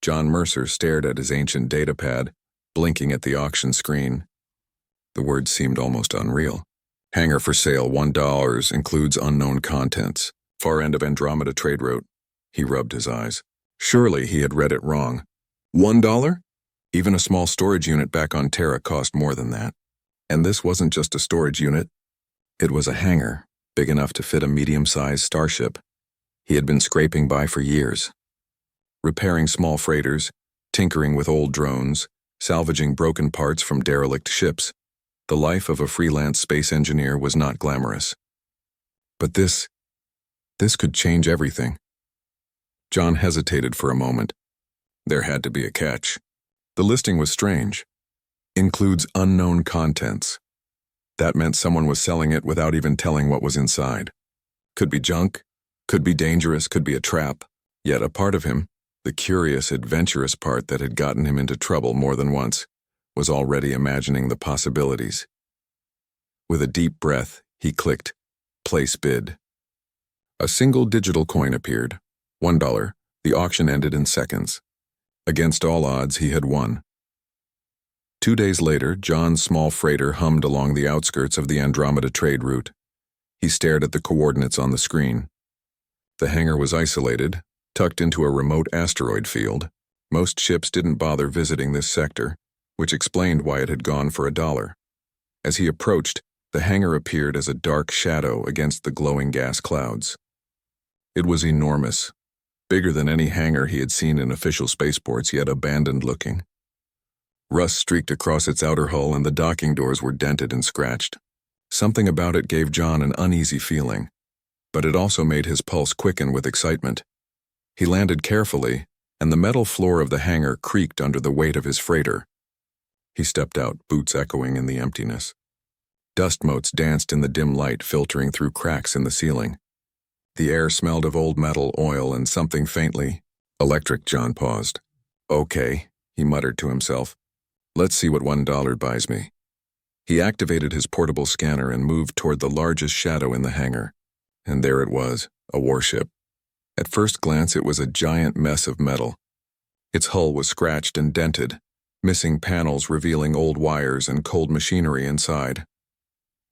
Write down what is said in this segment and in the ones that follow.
John Mercer stared at his ancient datapad, blinking at the auction screen. The words seemed almost unreal. Hangar for sale, $1, includes unknown contents. Far end of Andromeda trade route. He rubbed his eyes. Surely he had read it wrong. $1? Even a small storage unit back on Terra cost more than that. And this wasn't just a storage unit. It was a hangar, big enough to fit a medium-sized starship. He had been scraping by for years. Repairing small freighters, tinkering with old drones, salvaging broken parts from derelict ships. The life of a freelance space engineer was not glamorous. But this could change everything. John hesitated for a moment. There had to be a catch. The listing was strange. Includes unknown contents. That meant someone was selling it without even telling what was inside. Could be junk, could be dangerous, could be a trap. Yet a part of him, the curious, adventurous part that had gotten him into trouble more than once, was already imagining the possibilities. With a deep breath, he clicked, Place bid. A single digital coin appeared, $1. The auction ended in seconds. Against all odds, he had won. 2 days later, John's small freighter hummed along the outskirts of the Andromeda trade route. He stared at the coordinates on the screen. The hangar was isolated, tucked into a remote asteroid field. Most ships didn't bother visiting this sector, which explained why it had gone for $1. As he approached, the hangar appeared as a dark shadow against the glowing gas clouds. It was enormous, bigger than any hangar he had seen in official spaceports, yet abandoned-looking. Rust streaked across its outer hull and the docking doors were dented and scratched. Something about it gave John an uneasy feeling, but it also made his pulse quicken with excitement. He landed carefully, and the metal floor of the hangar creaked under the weight of his freighter. He stepped out, boots echoing in the emptiness. Dust motes danced in the dim light filtering through cracks in the ceiling. The air smelled of old metal, oil, and something faintly electric. John paused. Okay, he muttered to himself. Let's see what $1 buys me. He activated his portable scanner and moved toward the largest shadow in the hangar. And there it was, a warship. At first glance, it was a giant mess of metal. Its hull was scratched and dented, missing panels revealing old wires and cold machinery inside.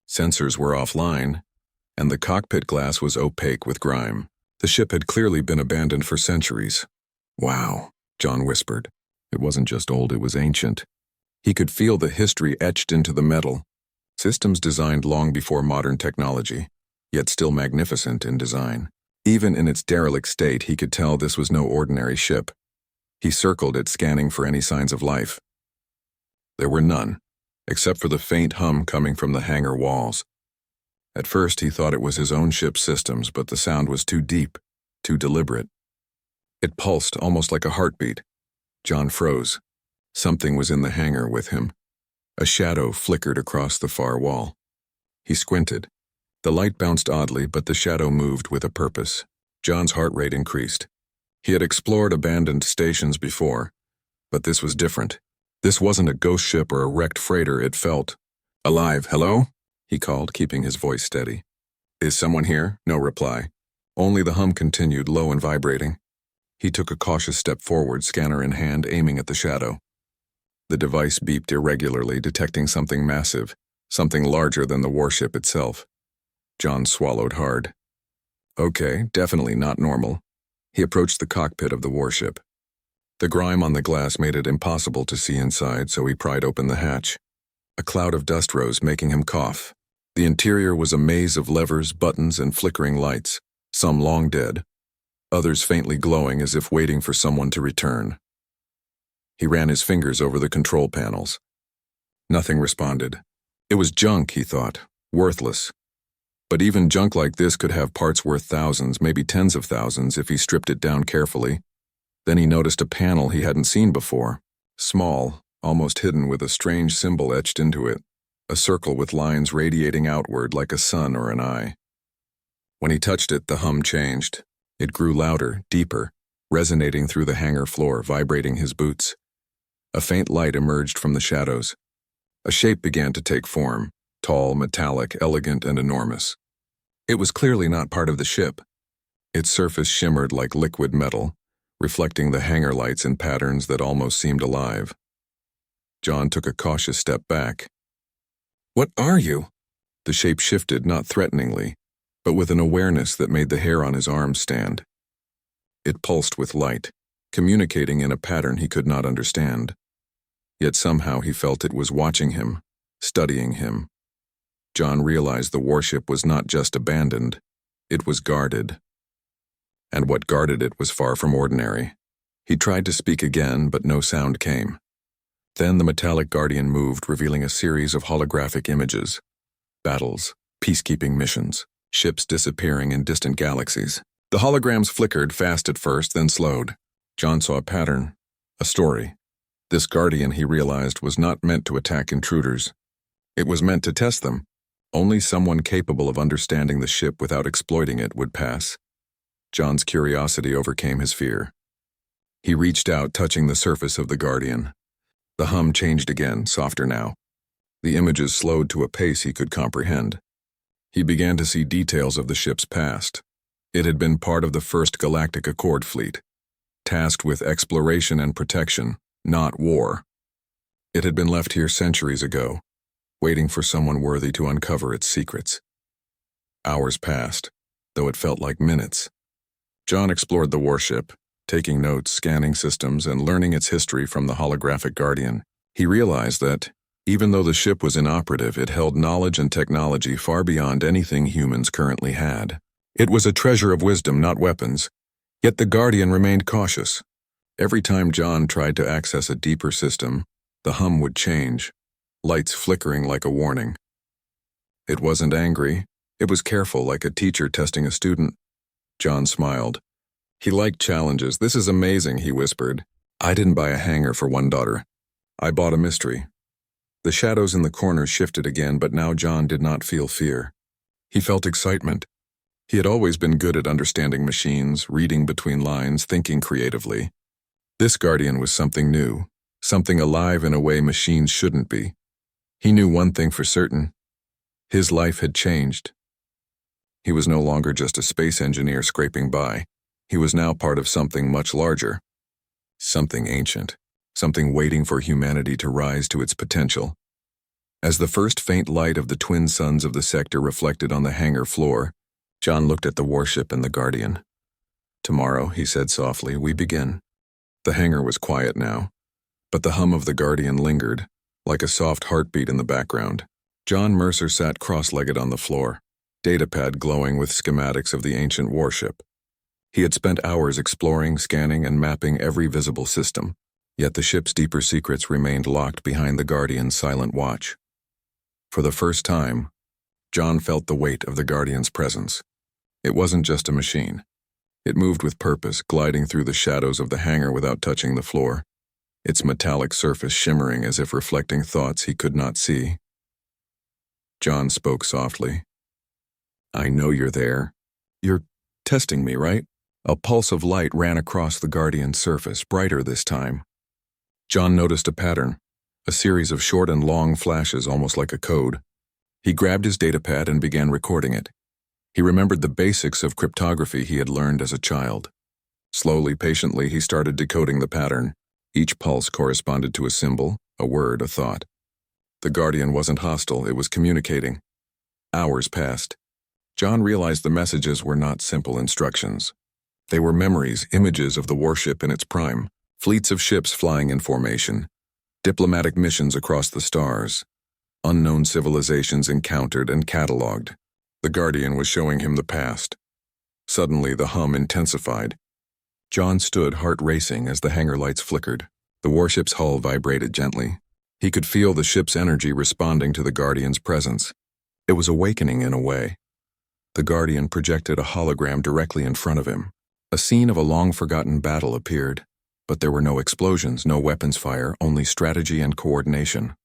Sensors were offline, and the cockpit glass was opaque with grime. The ship had clearly been abandoned for centuries. Wow, John whispered. It wasn't just old, it was ancient. He could feel the history etched into the metal. Systems designed long before modern technology, yet still magnificent in design. Even in its derelict state, he could tell this was no ordinary ship. He circled it, scanning for any signs of life. There were none, except for the faint hum coming from the hangar walls. At first, he thought it was his own ship's systems, but the sound was too deep, too deliberate. It pulsed almost like a heartbeat. John froze. Something was in the hangar with him. A shadow flickered across the far wall. He squinted. The light bounced oddly, but the shadow moved with a purpose. John's heart rate increased. He had explored abandoned stations before, but this was different. This wasn't a ghost ship or a wrecked freighter, it felt alive. Hello? He called, keeping his voice steady. Is someone here? No reply. Only the hum continued, low and vibrating. He took a cautious step forward, scanner in hand, aiming at the shadow. The device beeped irregularly, detecting something massive, something larger than the warship itself. John swallowed hard. Okay, definitely not normal. He approached the cockpit of the warship. The grime on the glass made it impossible to see inside, so he pried open the hatch. A cloud of dust rose, making him cough. The interior was a maze of levers, buttons, and flickering lights, some long dead, others faintly glowing as if waiting for someone to return. He ran his fingers over the control panels. Nothing responded. It was junk, he thought, worthless. But even junk like this could have parts worth thousands, maybe tens of thousands, if he stripped it down carefully. Then he noticed a panel he hadn't seen before, small, almost hidden with a strange symbol etched into it, a circle with lines radiating outward like a sun or an eye. When he touched it, the hum changed. It grew louder, deeper, resonating through the hangar floor, vibrating his boots. A faint light emerged from the shadows. A shape began to take form, tall, metallic, elegant, and enormous. It was clearly not part of the ship. Its surface shimmered like liquid metal, reflecting the hangar lights in patterns that almost seemed alive. John took a cautious step back. "What are you?" The shape shifted, not threateningly, but with an awareness that made the hair on his arms stand. It pulsed with light, communicating in a pattern he could not understand. Yet somehow he felt it was watching him, studying him. John realized the warship was not just abandoned, it was guarded. And what guarded it was far from ordinary. He tried to speak again, but no sound came. Then the metallic guardian moved, revealing a series of holographic images. Battles, peacekeeping missions, ships disappearing in distant galaxies. The holograms flickered, fast at first, then slowed. John saw a pattern, a story. This guardian, he realized, was not meant to attack intruders. It was meant to test them. Only someone capable of understanding the ship without exploiting it would pass. John's curiosity overcame his fear. He reached out, touching the surface of the guardian. The hum changed again, softer now. The images slowed to a pace he could comprehend. He began to see details of the ship's past. It had been part of the First Galactic Accord fleet, tasked with exploration and protection, not war. It had been left here centuries ago, waiting for someone worthy to uncover its secrets. Hours passed, though it felt like minutes. John explored the warship, taking notes, scanning systems, and learning its history from the holographic guardian. He realized that, even though the ship was inoperative, it held knowledge and technology far beyond anything humans currently had. It was a treasure of wisdom, not weapons, yet the guardian remained cautious. Every time John tried to access a deeper system, the hum would change, lights flickering like a warning. It wasn't angry, it was careful, like a teacher testing a student. John smiled. He liked challenges. "This is amazing," he whispered. "I didn't buy a hangar for one daughter. I bought a mystery." The shadows in the corners shifted again, but now John did not feel fear. He felt excitement. He had always been good at understanding machines, reading between lines, thinking creatively. This guardian was something new, something alive in a way machines shouldn't be. He knew one thing for certain. His life had changed. He was no longer just a space engineer scraping by. He was now part of something much larger. Something ancient. Something waiting for humanity to rise to its potential. As the first faint light of the twin suns of the sector reflected on the hangar floor, John looked at the warship and the guardian. "Tomorrow," he said softly, "we begin." The hangar was quiet now, but the hum of the guardian lingered, like a soft heartbeat in the background. John Mercer sat cross-legged on the floor, datapad glowing with schematics of the ancient warship. He had spent hours exploring, scanning, and mapping every visible system, yet the ship's deeper secrets remained locked behind the guardian's silent watch. For the first time, John felt the weight of the guardian's presence. It wasn't just a machine. It moved with purpose, gliding through the shadows of the hangar without touching the floor, its metallic surface shimmering as if reflecting thoughts he could not see. John spoke softly. "I know you're there. You're testing me, right?" A pulse of light ran across the guardian's surface, brighter this time. John noticed a pattern, a series of short and long flashes almost like a code. He grabbed his datapad and began recording it. He remembered the basics of cryptography he had learned as a child. Slowly, patiently, he started decoding the pattern. Each pulse corresponded to a symbol, a word, a thought. The guardian wasn't hostile, it was communicating. Hours passed. John realized the messages were not simple instructions. They were memories, images of the warship in its prime, fleets of ships flying in formation, diplomatic missions across the stars, unknown civilizations encountered and catalogued. The guardian was showing him the past. Suddenly, the hum intensified. John stood, heart racing, as the hangar lights flickered. The warship's hull vibrated gently. He could feel the ship's energy responding to the guardian's presence. It was awakening in a way. The guardian projected a hologram directly in front of him. A scene of a long-forgotten battle appeared, but there were no explosions, no weapons fire, only strategy and coordination.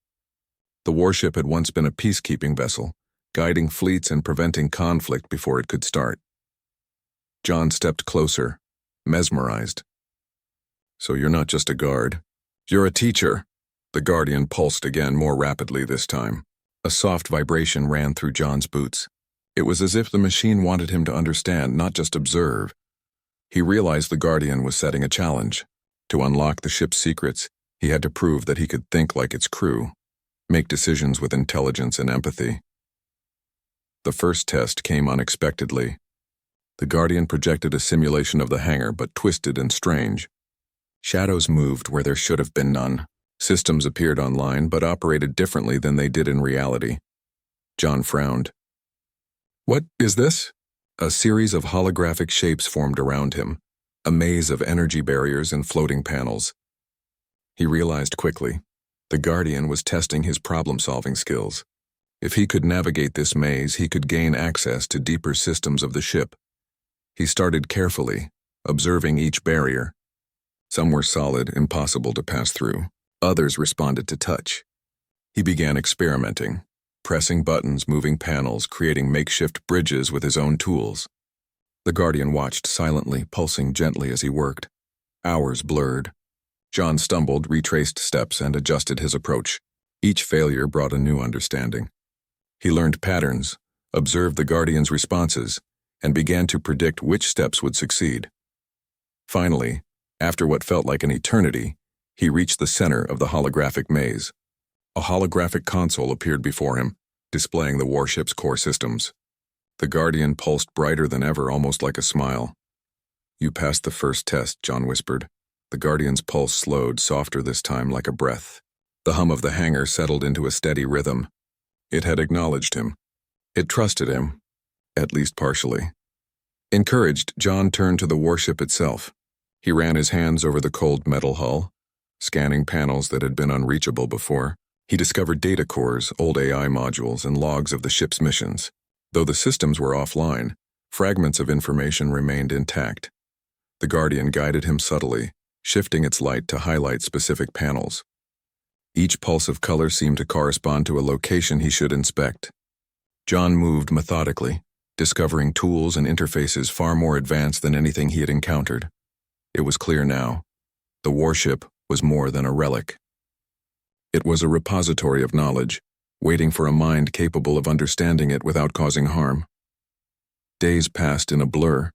The warship had once been a peacekeeping vessel, guiding fleets and preventing conflict before it could start. John stepped closer, mesmerized. "So you're not just a guard. You're a teacher." The guardian pulsed again, more rapidly this time. A soft vibration ran through John's boots. It was as if the machine wanted him to understand, not just observe. He realized the Guardian was setting a challenge. To unlock the ship's secrets, he had to prove that he could think like its crew, make decisions with intelligence and empathy. The first test came unexpectedly. The Guardian projected a simulation of the hangar, but twisted and strange. Shadows moved where there should have been none. Systems appeared online, but operated differently than they did in reality. John frowned. "What is this?" A series of holographic shapes formed around him, a maze of energy barriers and floating panels. He realized quickly, the Guardian was testing his problem-solving skills. If he could navigate this maze, he could gain access to deeper systems of the ship. He started carefully, observing each barrier. Some were solid, impossible to pass through. Others responded to touch. He began experimenting, pressing buttons, moving panels, creating makeshift bridges with his own tools. The Guardian watched silently, pulsing gently as he worked. Hours blurred. John stumbled, retraced steps, and adjusted his approach. Each failure brought a new understanding. He learned patterns, observed the Guardian's responses, and began to predict which steps would succeed. Finally, after what felt like an eternity, he reached the center of the holographic maze. A holographic console appeared before him, displaying the warship's core systems. The Guardian pulsed brighter than ever, almost like a smile. "You passed the first test," John whispered. The Guardian's pulse slowed, softer this time, like a breath. The hum of the hangar settled into a steady rhythm. It had acknowledged him. It trusted him, at least partially. Encouraged, John turned to the warship itself. He ran his hands over the cold metal hull, scanning panels that had been unreachable before. He discovered data cores, old AI modules, and logs of the ship's missions. Though the systems were offline, fragments of information remained intact. The Guardian guided him subtly, shifting its light to highlight specific panels. Each pulse of color seemed to correspond to a location he should inspect. John moved methodically, discovering tools and interfaces far more advanced than anything he had encountered. It was clear now. The warship was more than a relic. It was a repository of knowledge, waiting for a mind capable of understanding it without causing harm. Days passed in a blur.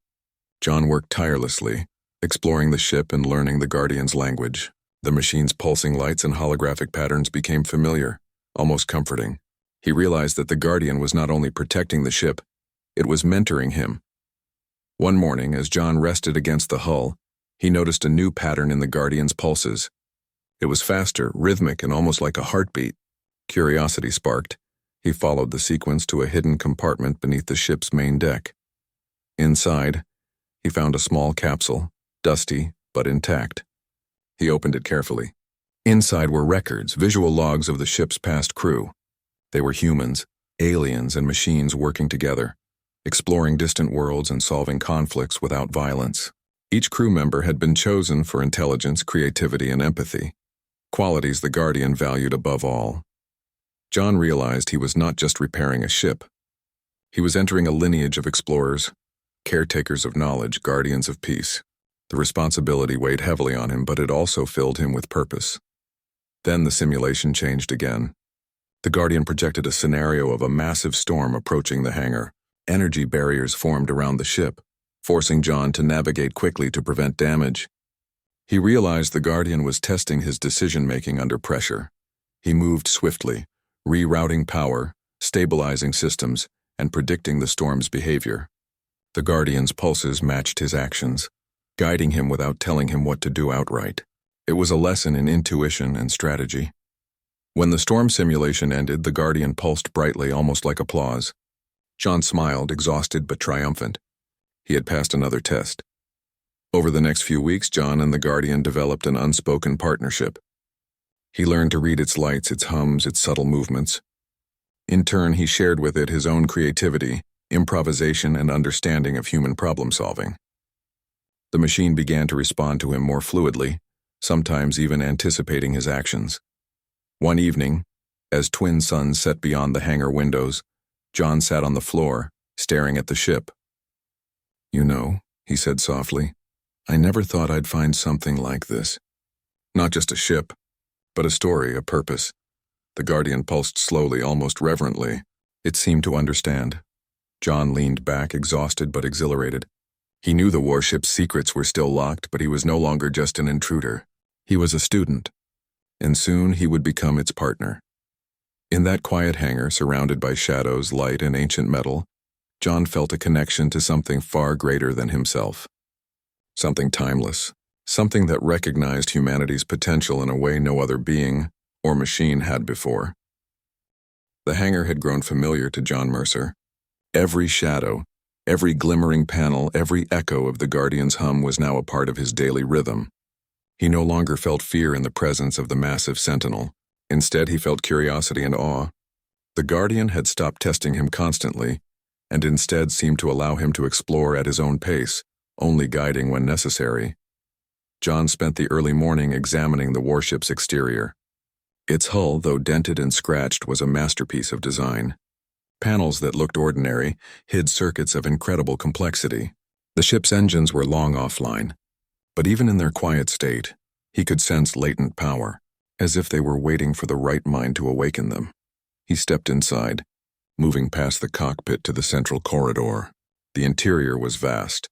John worked tirelessly, exploring the ship and learning the Guardian's language. The machine's pulsing lights and holographic patterns became familiar, almost comforting. He realized that the Guardian was not only protecting the ship, it was mentoring him. One morning, as John rested against the hull, he noticed a new pattern in the Guardian's pulses. It was faster, rhythmic, and almost like a heartbeat. Curiosity sparked. He followed the sequence to a hidden compartment beneath the ship's main deck. Inside, he found a small capsule, dusty but intact. He opened it carefully. Inside were records, visual logs of the ship's past crew. They were humans, aliens, and machines working together, exploring distant worlds and solving conflicts without violence. Each crew member had been chosen for intelligence, creativity, and empathy, qualities the Guardian valued above all. John realized he was not just repairing a ship. He was entering a lineage of explorers, caretakers of knowledge, guardians of peace. The responsibility weighed heavily on him, but it also filled him with purpose. Then the simulation changed again. The Guardian projected a scenario of a massive storm approaching the hangar. Energy barriers formed around the ship, forcing John to navigate quickly to prevent damage. He realized the Guardian was testing his decision-making under pressure. He moved swiftly, rerouting power, stabilizing systems, and predicting the storm's behavior. The Guardian's pulses matched his actions, guiding him without telling him what to do outright. It was a lesson in intuition and strategy. When the storm simulation ended, the Guardian pulsed brightly, almost like applause. John smiled, exhausted but triumphant. He had passed another test. Over the next few weeks, John and the Guardian developed an unspoken partnership. He learned to read its lights, its hums, its subtle movements. In turn, he shared with it his own creativity, improvisation, and understanding of human problem-solving. The machine began to respond to him more fluidly, sometimes even anticipating his actions. One evening, as twin suns set beyond the hangar windows, John sat on the floor, staring at the ship. "You know," he said softly, "I never thought I'd find something like this. Not just a ship, but a story, a purpose." The Guardian pulsed slowly, almost reverently. It seemed to understand. John leaned back, exhausted but exhilarated. He knew the warship's secrets were still locked, but he was no longer just an intruder. He was a student, and soon he would become its partner. In that quiet hangar, surrounded by shadows, light, and ancient metal, John felt a connection to something far greater than himself. Something timeless, something that recognized humanity's potential in a way no other being or machine had before. The hangar had grown familiar to John Mercer. Every shadow, every glimmering panel, every echo of the Guardian's hum was now a part of his daily rhythm. He no longer felt fear in the presence of the massive sentinel. Instead, he felt curiosity and awe. The Guardian had stopped testing him constantly, and instead seemed to allow him to explore at his own pace, only guiding when necessary. John spent the early morning examining the warship's exterior. Its hull, though dented and scratched, was a masterpiece of design. Panels that looked ordinary hid circuits of incredible complexity. The ship's engines were long offline, but even in their quiet state, he could sense latent power, as if they were waiting for the right mind to awaken them. He stepped inside, moving past the cockpit to the central corridor. The interior was vast,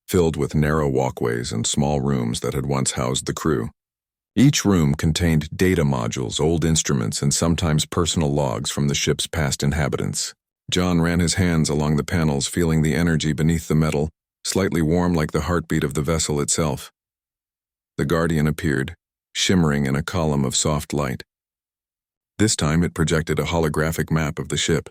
filled with narrow walkways and small rooms that had once housed the crew. Each room contained data modules, old instruments, and sometimes personal logs from the ship's past inhabitants. John ran his hands along the panels, feeling the energy beneath the metal, slightly warm like the heartbeat of the vessel itself. The Guardian appeared, shimmering in a column of soft light. This time it projected a holographic map of the ship.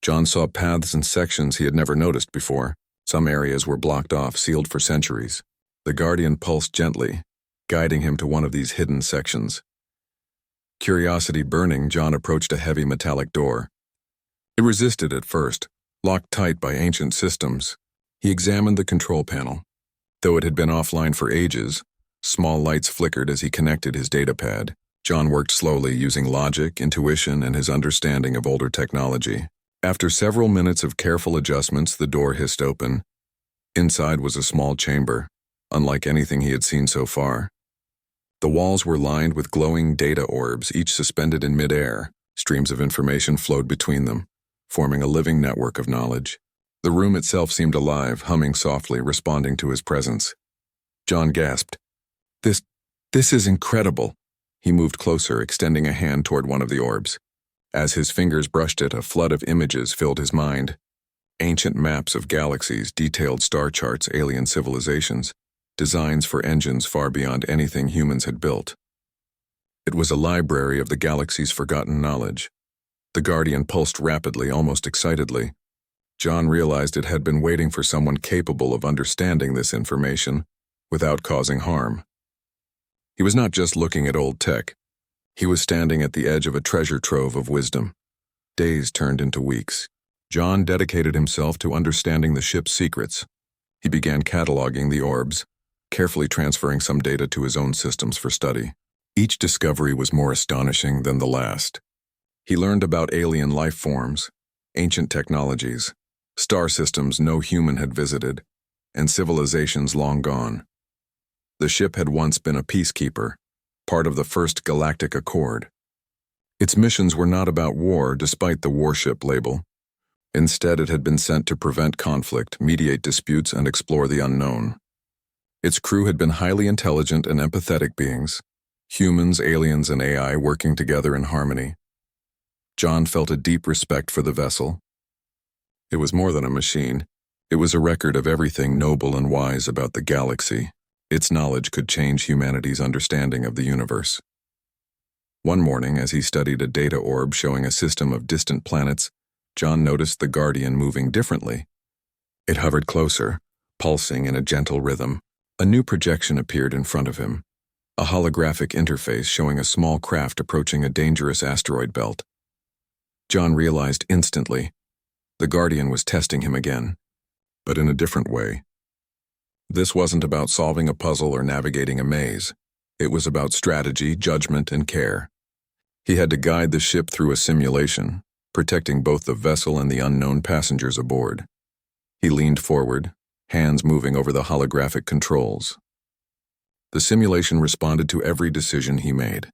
John saw paths and sections he had never noticed before. Some areas were blocked off, sealed for centuries. The Guardian pulsed gently, guiding him to one of these hidden sections. Curiosity burning, John approached a heavy metallic door. It resisted at first, locked tight by ancient systems. He examined the control panel. Though it had been offline for ages, small lights flickered as he connected his datapad. John worked slowly, using logic, intuition, and his understanding of older technology. After several minutes of careful adjustments, the door hissed open. Inside was a small chamber, unlike anything he had seen so far. The walls were lined with glowing data orbs, each suspended in midair. Streams of information flowed between them, forming a living network of knowledge. The room itself seemed alive, humming softly, responding to his presence. John gasped. This is incredible." He moved closer, extending a hand toward one of the orbs. As his fingers brushed it, a flood of images filled his mind. Ancient maps of galaxies, detailed star charts, alien civilizations, designs for engines far beyond anything humans had built. It was a library of the galaxy's forgotten knowledge. The Guardian pulsed rapidly, almost excitedly. John realized it had been waiting for someone capable of understanding this information without causing harm. He was not just looking at old tech. He was standing at the edge of a treasure trove of wisdom. Days turned into weeks. John dedicated himself to understanding the ship's secrets. He began cataloging the orbs, carefully transferring some data to his own systems for study. Each discovery was more astonishing than the last. He learned about alien life forms, ancient technologies, star systems no human had visited, and civilizations long gone. The ship had once been a peacekeeper, part of the First Galactic Accord. Its missions were not about war, despite the warship label. Instead, it had been sent to prevent conflict, mediate disputes, and explore the unknown. Its crew had been highly intelligent and empathetic beings, humans, aliens, and AI working together in harmony. John felt a deep respect for the vessel. It was more than a machine. It was a record of everything noble and wise about the galaxy. Its knowledge could change humanity's understanding of the universe. One morning, as he studied a data orb showing a system of distant planets, John noticed the Guardian moving differently. It hovered closer, pulsing in a gentle rhythm. A new projection appeared in front of him, a holographic interface showing a small craft approaching a dangerous asteroid belt. John realized instantly the Guardian was testing him again, but in a different way. This wasn't about solving a puzzle or navigating a maze. It was about strategy, judgment, and care. He had to guide the ship through a simulation, protecting both the vessel and the unknown passengers aboard. He leaned forward, hands moving over the holographic controls. The simulation responded to every decision he made.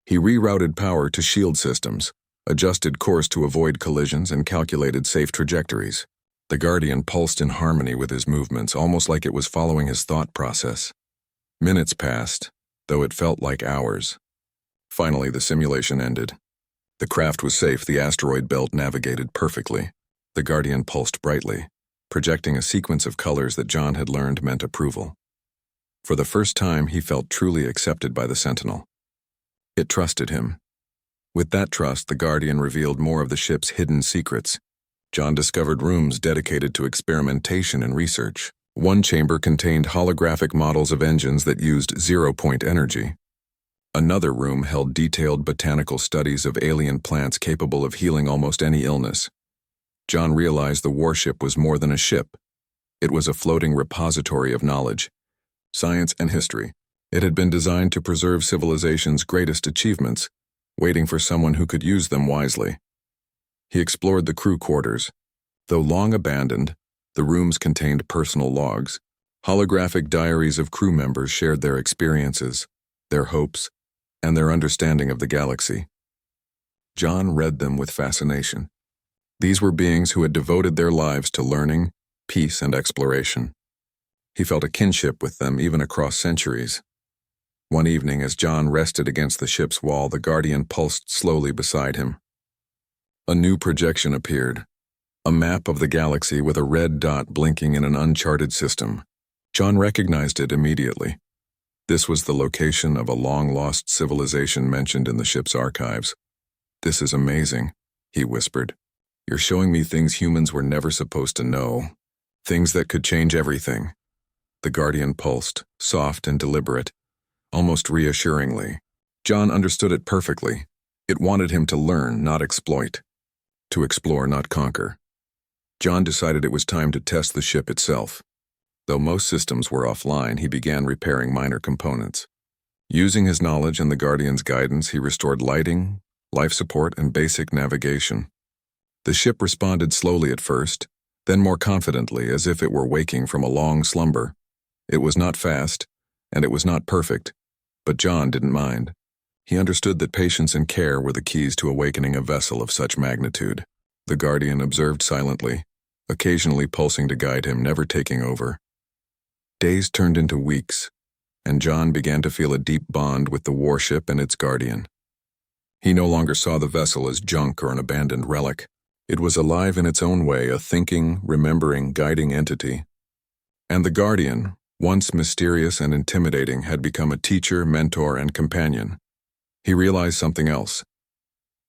He rerouted power to shield systems, adjusted course to avoid collisions, and calculated safe trajectories. The Guardian pulsed in harmony with his movements, almost like it was following his thought process. Minutes passed, though it felt like hours. Finally, the simulation ended. The craft was safe, the asteroid belt navigated perfectly. The Guardian pulsed brightly, projecting a sequence of colors that John had learned meant approval. For the first time, he felt truly accepted by the Sentinel. It trusted him. With that trust, the Guardian revealed more of the ship's hidden secrets. John discovered rooms dedicated to experimentation and research. One chamber contained holographic models of engines that used zero-point energy. Another room held detailed botanical studies of alien plants capable of healing almost any illness. John realized the warship was more than a ship. It was a floating repository of knowledge, science, and history. It had been designed to preserve civilization's greatest achievements, waiting for someone who could use them wisely. He explored the crew quarters. Though long abandoned, the rooms contained personal logs. Holographic diaries of crew members shared their experiences, their hopes, and their understanding of the galaxy. John read them with fascination. These were beings who had devoted their lives to learning, peace, and exploration. He felt a kinship with them even across centuries. One evening, as John rested against the ship's wall, the Guardian pulsed slowly beside him. A new projection appeared, a map of the galaxy with a red dot blinking in an uncharted system. John recognized it immediately. This was the location of a long-lost civilization mentioned in the ship's archives. "This is amazing," he whispered. "You're showing me things humans were never supposed to know, things that could change everything." The Guardian pulsed, soft and deliberate, almost reassuringly. John understood it perfectly. It wanted him to learn, not exploit. To explore, not conquer. John decided it was time to test the ship itself. Though most systems were offline, he began repairing minor components. Using his knowledge and the Guardian's guidance, he restored lighting, life support, and basic navigation. The ship responded slowly at first, then more confidently, as if it were waking from a long slumber. It was not fast, and it was not perfect, but John didn't mind. He understood that patience and care were the keys to awakening a vessel of such magnitude. The Guardian observed silently, occasionally pulsing to guide him, never taking over. Days turned into weeks, and John began to feel a deep bond with the warship and its Guardian. He no longer saw the vessel as junk or an abandoned relic. It was alive in its own way, a thinking, remembering, guiding entity. And the Guardian, once mysterious and intimidating, had become a teacher, mentor, and companion. He realized something else.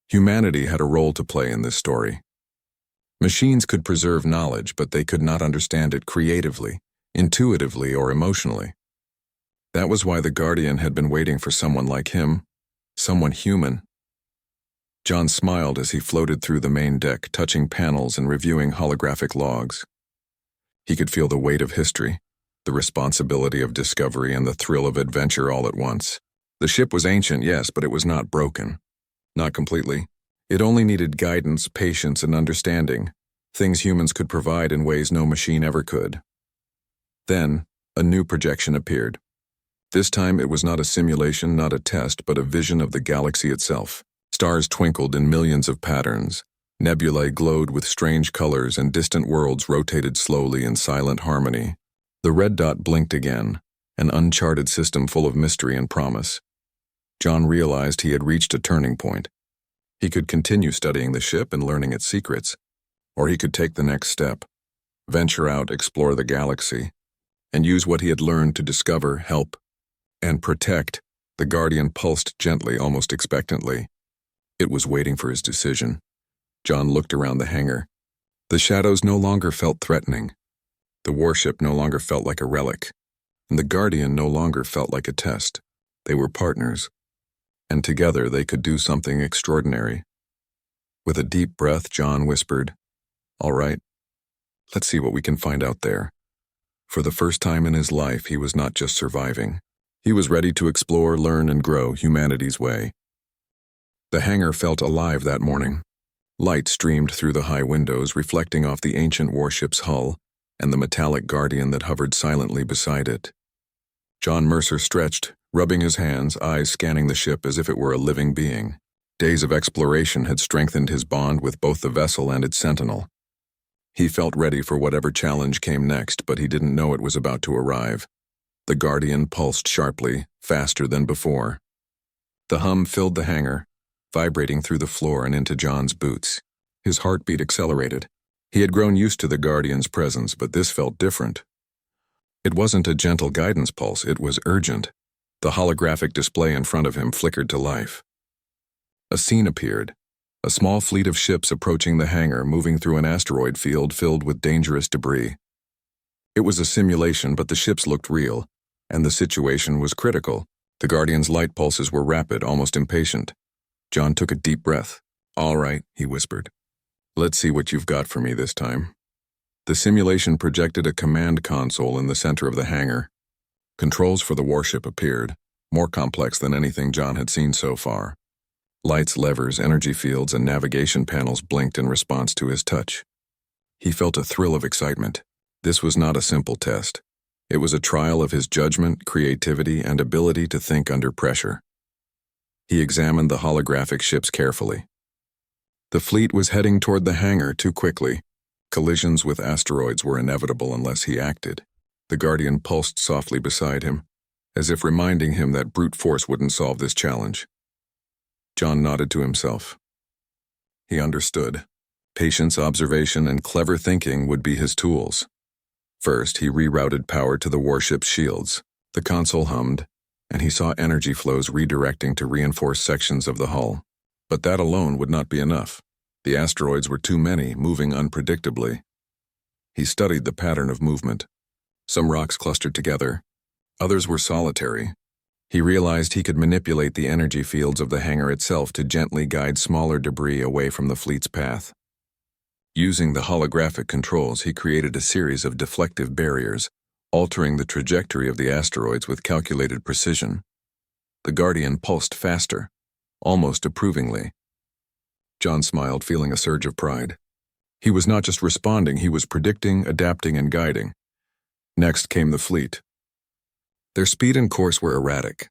Humanity had a role to play in this story. Machines could preserve knowledge, but they could not understand it creatively, intuitively, or emotionally. That was why the Guardian had been waiting for someone like him, someone human. John smiled as he floated through the main deck, touching panels and reviewing holographic logs. He could feel the weight of history, the responsibility of discovery, and the thrill of adventure all at once. The ship was ancient, yes, but it was not broken. Not completely. It only needed guidance, patience, and understanding, things humans could provide in ways no machine ever could. Then, a new projection appeared. This time it was not a simulation, not a test, but a vision of the galaxy itself. Stars twinkled in millions of patterns. Nebulae glowed with strange colors, and distant worlds rotated slowly in silent harmony. The red dot blinked again, an uncharted system full of mystery and promise. John realized he had reached a turning point. He could continue studying the ship and learning its secrets, or he could take the next step, venture out, explore the galaxy, and use what he had learned to discover, help, and protect. The Guardian pulsed gently, almost expectantly. It was waiting for his decision. John looked around the hangar. The shadows no longer felt threatening. The warship no longer felt like a relic, and the Guardian no longer felt like a test. They were partners, and together they could do something extraordinary. With a deep breath, John whispered, "All right, let's see what we can find out there." For the first time in his life, he was not just surviving. He was ready to explore, learn, and grow humanity's way. The hangar felt alive that morning. Light streamed through the high windows, reflecting off the ancient warship's hull and the metallic Guardian that hovered silently beside it. John Mercer stretched, rubbing his hands, eyes scanning the ship as if it were a living being. Days of exploration had strengthened his bond with both the vessel and its sentinel. He felt ready for whatever challenge came next, but he didn't know it was about to arrive. The Guardian pulsed sharply, faster than before. The hum filled the hangar, vibrating through the floor and into John's boots. His heartbeat accelerated. He had grown used to the Guardian's presence, but this felt different. It wasn't a gentle guidance pulse, it was urgent. The holographic display in front of him flickered to life. A scene appeared. A small fleet of ships approaching the hangar, moving through an asteroid field filled with dangerous debris. It was a simulation, but the ships looked real, and the situation was critical. The Guardian's light pulses were rapid, almost impatient. John took a deep breath. "All right," he whispered. "Let's see what you've got for me this time." The simulation projected a command console in the center of the hangar. Controls for the warship appeared, more complex than anything John had seen so far. Lights, levers, energy fields, and navigation panels blinked in response to his touch. He felt a thrill of excitement. This was not a simple test. It was a trial of his judgment, creativity, and ability to think under pressure. He examined the holographic ships carefully. The fleet was heading toward the hangar too quickly. Collisions with asteroids were inevitable unless he acted. The Guardian pulsed softly beside him, as if reminding him that brute force wouldn't solve this challenge. John nodded to himself. He understood. Patience, observation, and clever thinking would be his tools. First, he rerouted power to the warship's shields. The console hummed, and he saw energy flows redirecting to reinforce sections of the hull. But that alone would not be enough. The asteroids were too many, moving unpredictably. He studied the pattern of movement. Some rocks clustered together. Others were solitary. He realized he could manipulate the energy fields of the hangar itself to gently guide smaller debris away from the fleet's path. Using the holographic controls, he created a series of deflective barriers, altering the trajectory of the asteroids with calculated precision. The Guardian pulsed faster, almost approvingly. John smiled, feeling a surge of pride. He was not just responding, he was predicting, adapting, and guiding. Next came the fleet. Their speed and course were erratic.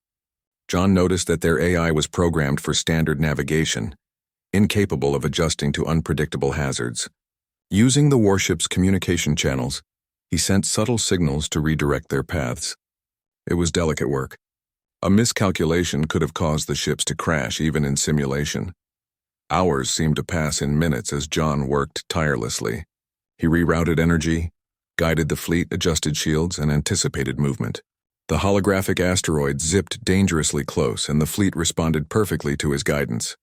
John noticed that their AI was programmed for standard navigation, incapable of adjusting to unpredictable hazards. Using the warship's communication channels, he sent subtle signals to redirect their paths. It was delicate work. A miscalculation could have caused the ships to crash, even in simulation. Hours seemed to pass in minutes as John worked tirelessly. He rerouted energy, guided the fleet, adjusted shields, and anticipated movement. The holographic asteroid zipped dangerously close, and the fleet responded perfectly to his guidance.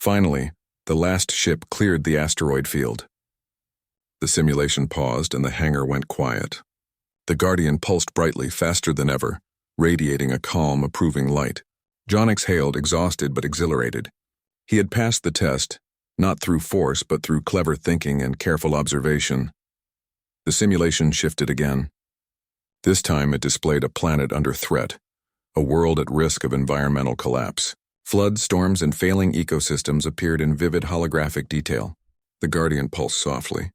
Finally, the last ship cleared the asteroid field. The simulation paused, and the hangar went quiet. The Guardian pulsed brightly, faster than ever, radiating a calm, approving light. John exhaled, exhausted but exhilarated. He had passed the test, not through force but through clever thinking and careful observation. The simulation shifted again. This time it displayed a planet under threat, a world at risk of environmental collapse. Floods, storms, and failing ecosystems appeared in vivid holographic detail. The Guardian pulsed softly,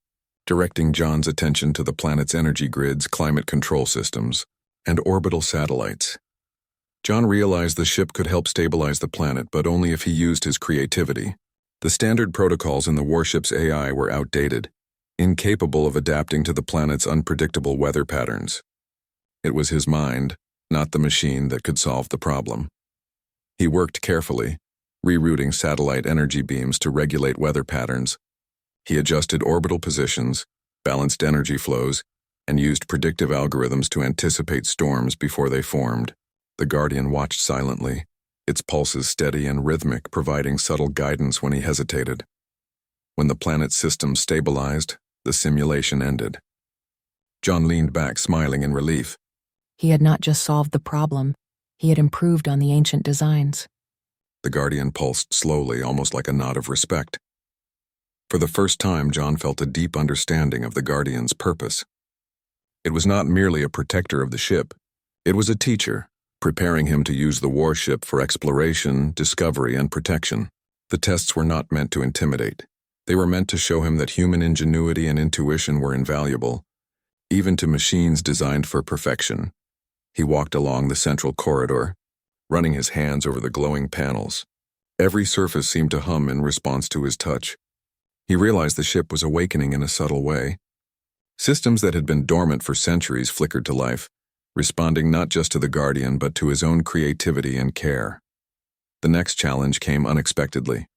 directing John's attention to the planet's energy grids, climate control systems, and orbital satellites. John realized the ship could help stabilize the planet, but only if he used his creativity. The standard protocols in the warship's AI were outdated, incapable of adapting to the planet's unpredictable weather patterns. It was his mind, not the machine, that could solve the problem. He worked carefully, rerouting satellite energy beams to regulate weather patterns. He adjusted orbital positions, balanced energy flows, and used predictive algorithms to anticipate storms before they formed. The Guardian watched silently, its pulses steady and rhythmic, providing subtle guidance when he hesitated. When the planet's system stabilized, the simulation ended. John leaned back, smiling in relief. He had not just solved the problem, he had improved on the ancient designs. The Guardian pulsed slowly, almost like a nod of respect. For the first time, John felt a deep understanding of the Guardian's purpose. It was not merely a protector of the ship. It was a teacher, preparing him to use the warship for exploration, discovery, and protection. The tests were not meant to intimidate. They were meant to show him that human ingenuity and intuition were invaluable, even to machines designed for perfection. He walked along the central corridor, running his hands over the glowing panels. Every surface seemed to hum in response to his touch. He realized the ship was awakening in a subtle way. Systems that had been dormant for centuries flickered to life, responding not just to the Guardian but to his own creativity and care. The next challenge came unexpectedly.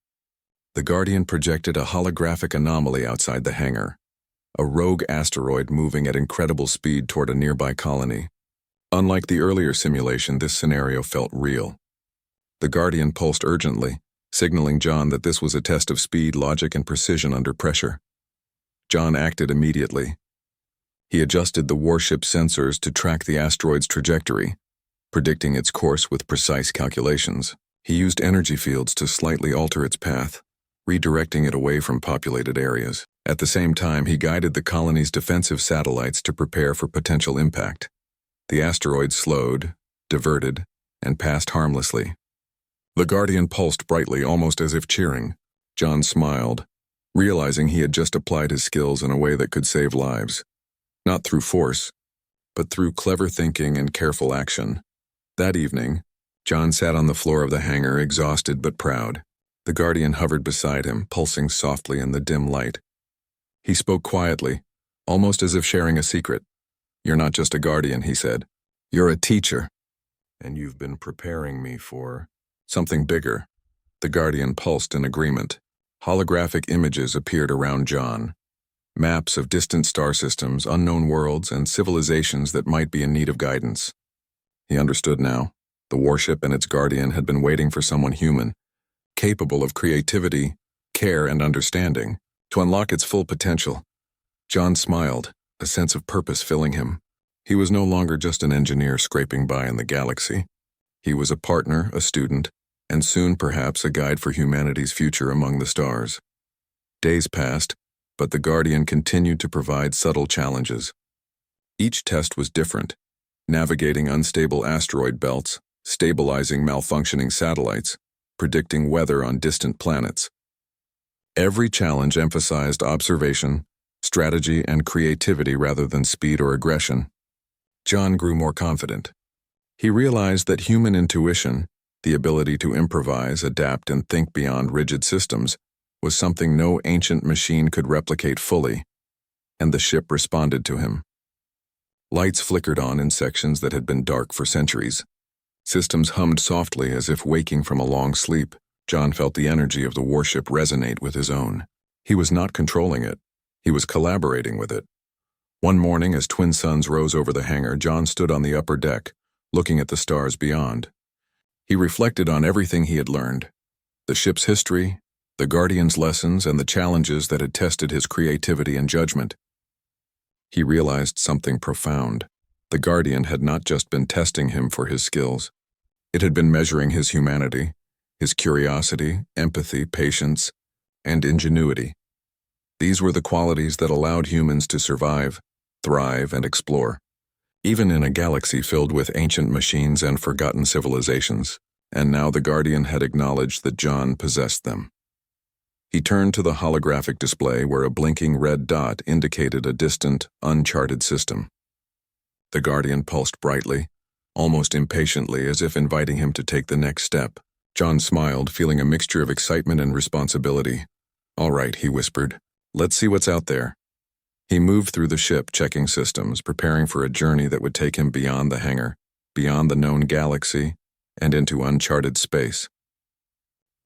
The Guardian projected a holographic anomaly outside the hangar, a rogue asteroid moving at incredible speed toward a nearby colony. Unlike the earlier simulation, this scenario felt real. The Guardian pulsed urgently, signaling John that this was a test of speed, logic, and precision under pressure. John acted immediately. He adjusted the warship sensors to track the asteroid's trajectory, predicting its course with precise calculations. He used energy fields to slightly alter its path, redirecting it away from populated areas. At the same time, he guided the colony's defensive satellites to prepare for potential impact. The asteroid slowed, diverted, and passed harmlessly. The Guardian pulsed brightly, almost as if cheering. John smiled, realizing he had just applied his skills in a way that could save lives. Not through force, but through clever thinking and careful action. That evening, John sat on the floor of the hangar, exhausted but proud. The Guardian hovered beside him, pulsing softly in the dim light. He spoke quietly, almost as if sharing a secret. "You're not just a Guardian," he said. "You're a teacher. And you've been preparing me for something bigger." The Guardian pulsed in agreement. Holographic images appeared around John. Maps of distant star systems, unknown worlds, and civilizations that might be in need of guidance. He understood now. The warship and its Guardian had been waiting for someone human, capable of creativity, care, and understanding, to unlock its full potential. John smiled, a sense of purpose filling him. He was no longer just an engineer scraping by in the galaxy. He was a partner, a student, and soon perhaps a guide for humanity's future among the stars. Days passed, but the Guardian continued to provide subtle challenges. Each test was different, navigating unstable asteroid belts, stabilizing malfunctioning satellites, predicting weather on distant planets. Every challenge emphasized observation, strategy, and creativity rather than speed or aggression. John grew more confident. He realized that human intuition, the ability to improvise, adapt, and think beyond rigid systems, was something no ancient machine could replicate fully, and the ship responded to him. Lights flickered on in sections that had been dark for centuries. Systems hummed softly as if waking from a long sleep. John felt the energy of the warship resonate with his own. He was not controlling it. He was collaborating with it. One morning, as twin suns rose over the hangar, John stood on the upper deck, looking at the stars beyond. He reflected on everything he had learned: the ship's history, the Guardian's lessons, and the challenges that had tested his creativity and judgment. He realized something profound. The Guardian had not just been testing him for his skills. It had been measuring his humanity, his curiosity, empathy, patience, and ingenuity. These were the qualities that allowed humans to survive, thrive, and explore, even in a galaxy filled with ancient machines and forgotten civilizations. And now the Guardian had acknowledged that John possessed them. He turned to the holographic display where a blinking red dot indicated a distant, uncharted system. The Guardian pulsed brightly, almost impatiently, as if inviting him to take the next step. John smiled, feeling a mixture of excitement and responsibility. "All right," he whispered. "Let's see what's out there." He moved through the ship, checking systems, preparing for a journey that would take him beyond the hangar, beyond the known galaxy, and into uncharted space.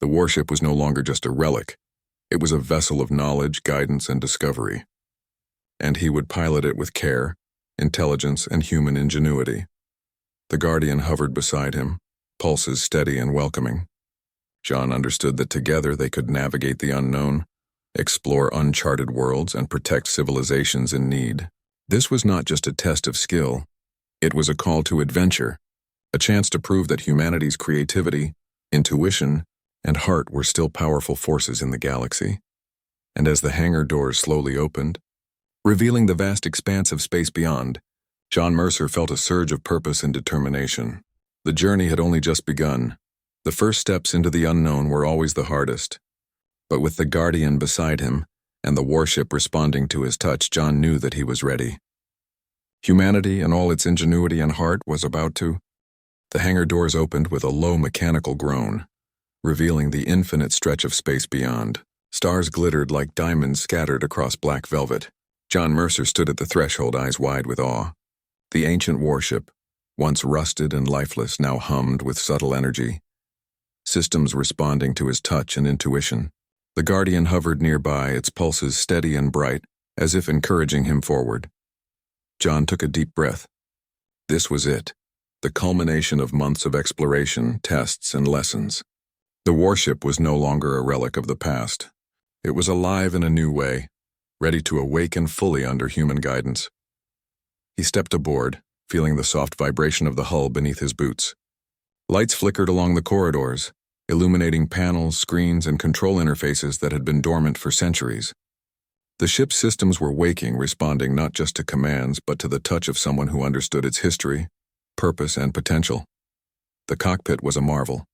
The warship was no longer just a relic. It was a vessel of knowledge, guidance, and discovery. And he would pilot it with care, intelligence, and human ingenuity. The Guardian hovered beside him, pulses steady and welcoming. John understood that together they could navigate the unknown, explore uncharted worlds, and protect civilizations in need. This was not just a test of skill. It was a call to adventure, a chance to prove that humanity's creativity, intuition, and heart were still powerful forces in the galaxy. And as the hangar doors slowly opened, revealing the vast expanse of space beyond, John Mercer felt a surge of purpose and determination. The journey had only just begun. The first steps into the unknown were always the hardest. But with the Guardian beside him, and the warship responding to his touch, John knew that he was ready. Humanity and all its ingenuity and heart was about to... The hangar doors opened with a low mechanical groan, revealing the infinite stretch of space beyond. Stars glittered like diamonds scattered across black velvet. John Mercer stood at the threshold, eyes wide with awe. The ancient warship, once rusted and lifeless, now hummed with subtle energy, systems responding to his touch and intuition. The Guardian hovered nearby, its pulses steady and bright, as if encouraging him forward. John took a deep breath. This was it, the culmination of months of exploration, tests, and lessons. The warship was no longer a relic of the past. It was alive in a new way, ready to awaken fully under human guidance. He stepped aboard, feeling the soft vibration of the hull beneath his boots. Lights flickered along the corridors, illuminating panels, screens, and control interfaces that had been dormant for centuries. The ship's systems were waking, responding not just to commands, but to the touch of someone who understood its history, purpose, and potential. The cockpit was a marvel.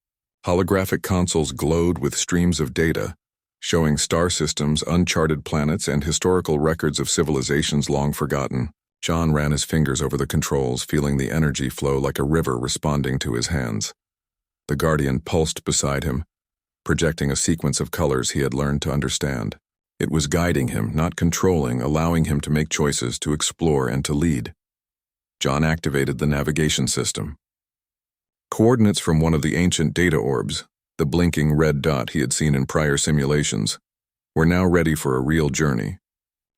Holographic consoles glowed with streams of data, showing star systems, uncharted planets, and historical records of civilizations long forgotten. John ran his fingers over the controls, feeling the energy flow like a river responding to his hands. The Guardian pulsed beside him, projecting a sequence of colors he had learned to understand. It was guiding him, not controlling, allowing him to make choices, to explore, and to lead. John activated the navigation system. Coordinates from one of the ancient data orbs, the blinking red dot he had seen in prior simulations, were now ready for a real journey.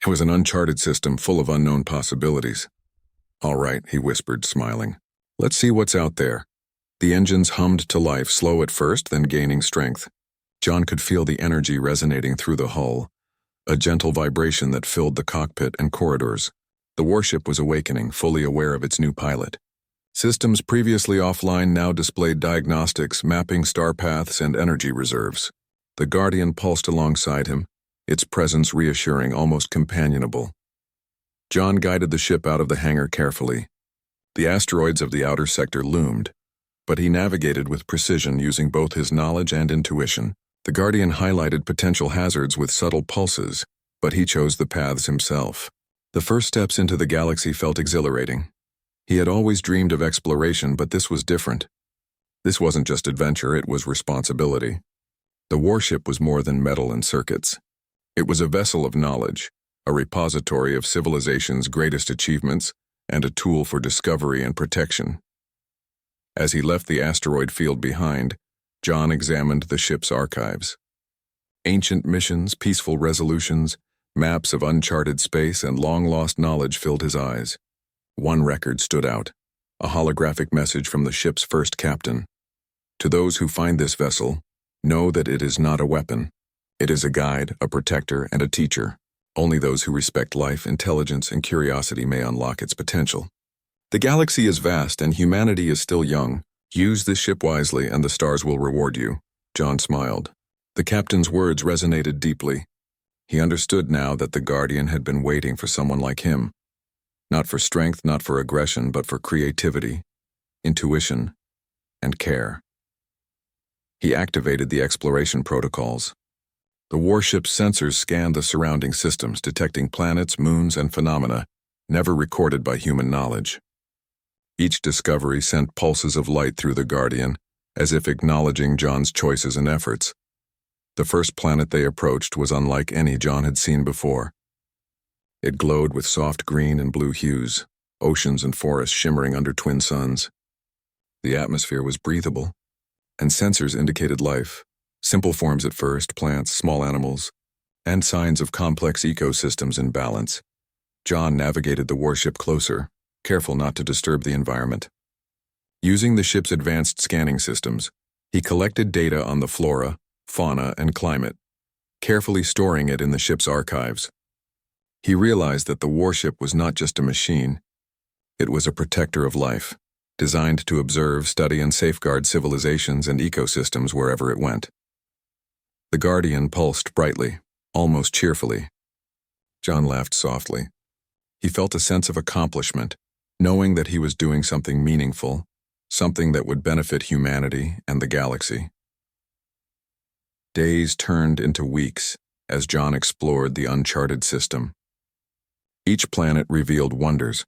It was an uncharted system full of unknown possibilities. "All right," he whispered, smiling. "Let's see what's out there." The engines hummed to life, slow at first, then gaining strength. John could feel the energy resonating through the hull, a gentle vibration that filled the cockpit and corridors. The warship was awakening, fully aware of its new pilot. Systems previously offline now displayed diagnostics, mapping star paths and energy reserves. The Guardian pulsed alongside him, its presence reassuring, almost companionable. John guided the ship out of the hangar carefully. The asteroids of the outer sector loomed, but he navigated with precision, using both his knowledge and intuition. The Guardian highlighted potential hazards with subtle pulses, but he chose the paths himself. The first steps into the galaxy felt exhilarating. He had always dreamed of exploration, but this was different. This wasn't just adventure, it was responsibility. The warship was more than metal and circuits. It was a vessel of knowledge, a repository of civilization's greatest achievements, and a tool for discovery and protection. As he left the asteroid field behind, John examined the ship's archives. Ancient missions, peaceful resolutions, maps of uncharted space, and long-lost knowledge filled his eyes. One record stood out, a holographic message from the ship's first captain. "To those who find this vessel, know that it is not a weapon. It is a guide, a protector, and a teacher. Only those who respect life, intelligence, and curiosity may unlock its potential. The galaxy is vast and humanity is still young. Use this ship wisely and the stars will reward you." John smiled. The captain's words resonated deeply. He understood now that the Guardian had been waiting for someone like him. Not for strength, not for aggression, but for creativity, intuition, and care. He activated the exploration protocols. The warship's sensors scanned the surrounding systems, detecting planets, moons, and phenomena never recorded by human knowledge. Each discovery sent pulses of light through the Guardian, as if acknowledging John's choices and efforts. The first planet they approached was unlike any John had seen before. It glowed with soft green and blue hues, oceans and forests shimmering under twin suns. The atmosphere was breathable, and sensors indicated life, simple forms at first, plants, small animals, and signs of complex ecosystems in balance. John navigated the warship closer, careful not to disturb the environment. Using the ship's advanced scanning systems, he collected data on the flora, fauna, and climate, carefully storing it in the ship's archives. He realized that the warship was not just a machine. It was a protector of life, designed to observe, study, and safeguard civilizations and ecosystems wherever it went. The Guardian pulsed brightly, almost cheerfully. John laughed softly. He felt a sense of accomplishment, knowing that he was doing something meaningful, something that would benefit humanity and the galaxy. Days turned into weeks as John explored the uncharted system. Each planet revealed wonders,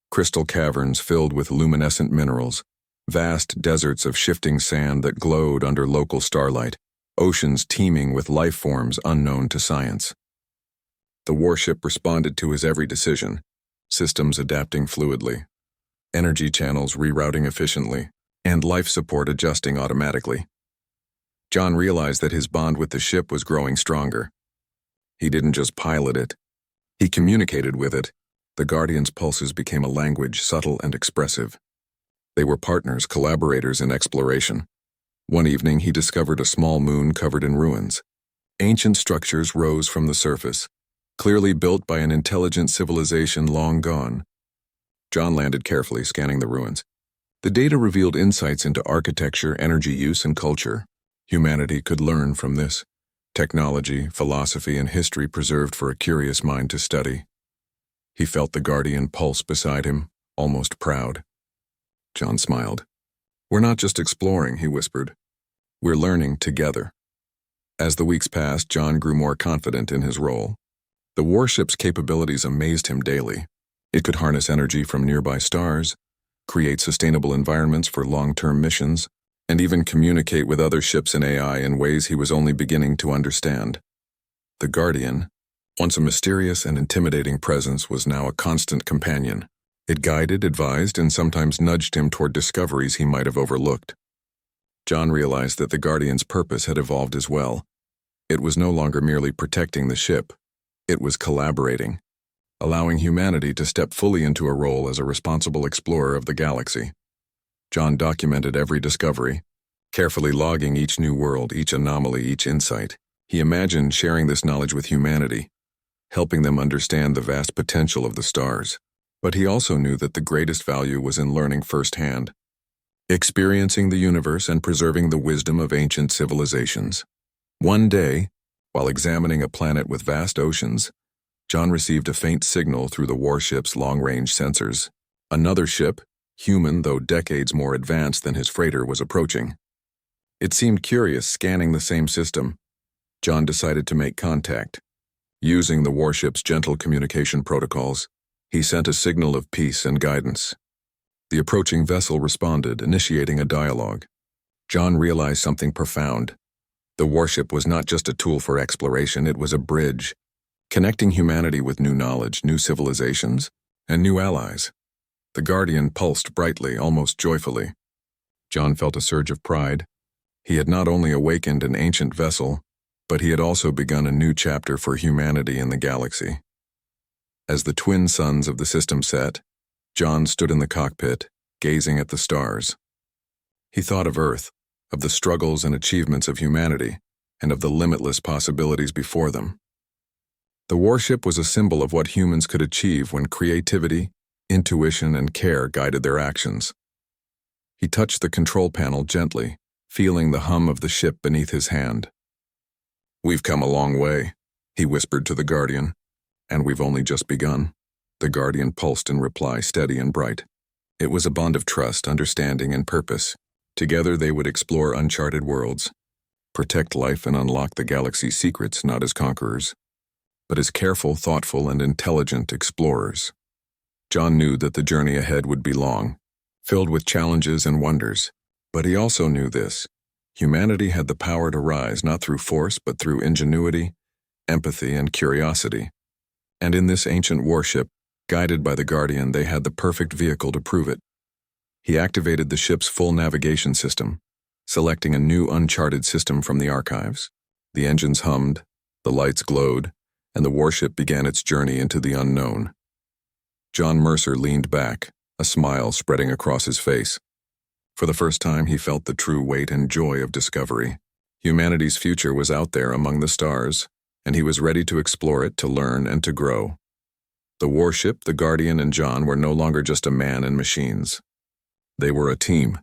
crystal caverns filled with luminescent minerals, vast deserts of shifting sand that glowed under local starlight, oceans teeming with life forms unknown to science. The warship responded to his every decision, systems adapting fluidly, energy channels rerouting efficiently, and life support adjusting automatically. John realized that his bond with the ship was growing stronger. He didn't just pilot it, he communicated with it. The Guardian's pulses became a language subtle and expressive. They were partners, collaborators in exploration. One evening he discovered a small moon covered in ruins. Ancient structures rose from the surface, clearly built by an intelligent civilization long gone. John landed carefully, scanning the ruins. The data revealed insights into architecture, energy use, and culture. Humanity could learn from this. Technology, philosophy, and history preserved for a curious mind to study. He felt the Guardian pulse beside him, almost proud. John smiled. "We're not just exploring," he whispered. "We're learning together." As the weeks passed, John grew more confident in his role. The warship's capabilities amazed him daily. It could harness energy from nearby stars, create sustainable environments for long-term missions, and even communicate with other ships and AI in ways he was only beginning to understand. The Guardian, once a mysterious and intimidating presence, was now a constant companion. It guided, advised, and sometimes nudged him toward discoveries he might have overlooked. John realized that the Guardian's purpose had evolved as well. It was no longer merely protecting the ship. It was collaborating, allowing humanity to step fully into a role as a responsible explorer of the galaxy. John documented every discovery, carefully logging each new world, each anomaly, each insight. He imagined sharing this knowledge with humanity, helping them understand the vast potential of the stars. But he also knew that the greatest value was in learning firsthand, experiencing the universe and preserving the wisdom of ancient civilizations. One day, while examining a planet with vast oceans, John received a faint signal through the warship's long-range sensors. Another ship, human though decades more advanced than his freighter, was approaching. It seemed curious, scanning the same system. John decided to make contact. Using the warship's gentle communication protocols, he sent a signal of peace and guidance. The approaching vessel responded, initiating a dialogue. John realized something profound. The warship was not just a tool for exploration, it was a bridge, connecting humanity with new knowledge, new civilizations, and new allies. The Guardian pulsed brightly, almost joyfully. John felt a surge of pride. He had not only awakened an ancient vessel, but he had also begun a new chapter for humanity in the galaxy. As the twin suns of the system set, John stood in the cockpit, gazing at the stars. He thought of Earth, of the struggles and achievements of humanity, and of the limitless possibilities before them. The warship was a symbol of what humans could achieve when creativity, intuition, and care guided their actions. He touched the control panel gently, feeling the hum of the ship beneath his hand. "We've come a long way," he whispered to the Guardian, "and we've only just begun." The Guardian pulsed in reply, steady and bright. It was a bond of trust, understanding, and purpose. Together they would explore uncharted worlds, protect life, and unlock the galaxy's secrets, not as conquerors, but as careful, thoughtful, and intelligent explorers. John knew that the journey ahead would be long, filled with challenges and wonders. But he also knew this: humanity had the power to rise not through force but through ingenuity, empathy, and curiosity. And in this ancient warship, guided by the Guardian, they had the perfect vehicle to prove it. He activated the ship's full navigation system, selecting a new uncharted system from the archives. The engines hummed, the lights glowed, and the warship began its journey into the unknown. John Mercer leaned back, a smile spreading across his face. For the first time, he felt the true weight and joy of discovery. Humanity's future was out there among the stars, and he was ready to explore it, to learn, and to grow. The warship, the Guardian, and John were no longer just a man and machines. They were a team,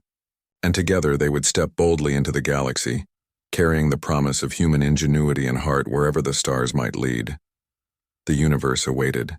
and together they would step boldly into the galaxy, carrying the promise of human ingenuity and heart wherever the stars might lead. The universe awaited,